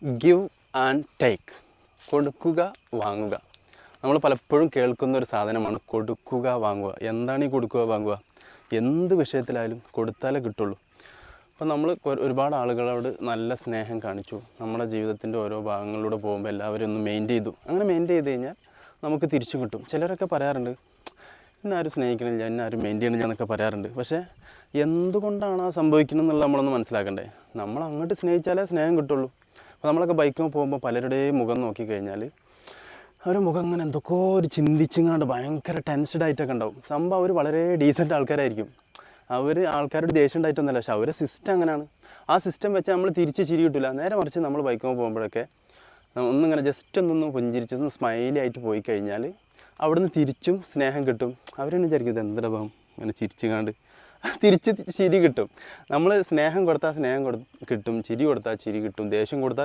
Give and take, കൊടുക്കുക വാങ്ങുക. നമ്മൾ പലപ്പോഴും കേൾക്കുന്ന ഒരു സാധനമാണ് കൊടുക്കുക വാങ്ങുക. എന്താണ് ഈ കൊടുക്കുക വാങ്ങുക? എന്ത് വിഷയത്തിലായാലും കൊടുത്താലേ കിട്ടുള്ളൂ. അപ്പോൾ നമ്മൾ ഒരുപാട് ആളുകളോട് നല്ല സ്നേഹം കാണിച്ചു, നമ്മുടെ ജീവിതത്തിൻ്റെ ഓരോ ഭാഗങ്ങളിലൂടെ പോകുമ്പോൾ എല്ലാവരും ഒന്ന് മെയിൻറ്റെയിൻ ചെയ്തു. അങ്ങനെ മെയിൻറ്റെയിൻ ചെയ്ത് കഴിഞ്ഞാൽ നമുക്ക് തിരിച്ചു കിട്ടും. ചിലരൊക്കെ പറയാറുണ്ട്, എന്നാരും സ്നേഹിക്കണില്ല, എന്നാരും മെയിൻറ്റെയിൻ ചെയ്യണില്ല എന്നൊക്കെ പറയാറുണ്ട്. പക്ഷേ എന്തുകൊണ്ടാണ് ആ സംഭവിക്കുന്നത് എന്നുള്ളത് നമ്മളൊന്ന് മനസ്സിലാക്കണ്ടേ. നമ്മൾ അങ്ങോട്ട് സ്നേഹിച്ചാലേ സ്നേഹം കിട്ടുള്ളൂ. അപ്പോൾ നമ്മളൊക്കെ ബൈക്കിൽ പോകുമ്പോൾ പലരുടെയും മുഖം നോക്കിക്കഴിഞ്ഞാൽ അവരുടെ മുഖം ഇങ്ങനെ എന്തൊക്കെയോ ഒരു ചിന്തിച്ചിങ്ങാണ്ട് ഭയങ്കര ടെൻസ്ഡായിട്ടൊക്കെ ഉണ്ടാവും. സംഭവം അവർ വളരെ ഡീസൻറ്റ് ആൾക്കാരായിരിക്കും. അവർ ആൾക്കാരുടെ ദേഷ്യം ഉണ്ടായിട്ടൊന്നുമല്ല, പക്ഷെ അവരുടെ സിസ്റ്റം അങ്ങനെയാണ്. ആ സിസ്റ്റം വെച്ചാൽ നമ്മൾ തിരിച്ച് ചിരി കിട്ടില്ല. നേരെ മറിച്ച് നമ്മൾ ബൈക്കിൽ പോകുമ്പോഴൊക്കെ ഒന്നിങ്ങനെ ജസ്റ്റ് ഒന്നൊന്ന് പുഞ്ചിരിച്ചൊന്ന് സ്മൈലി ആയിട്ട് പോയി കഴിഞ്ഞാൽ അവിടുന്ന് തിരിച്ചും സ്നേഹം കിട്ടും. അവരെന്നെ വിചാരിക്കും ഇത് എന്തിനാ ഭാവം ഇങ്ങനെ ചിരിച്ചുകാണ്ട്, തിരിച്ച് ചിരി കിട്ടും. നമ്മൾ സ്നേഹം കൊടുത്താൽ സ്നേഹം കിട്ടും, ചിരി കൊടുത്താൽ ചിരി കിട്ടും, ദേഷ്യം കൊടുത്താൽ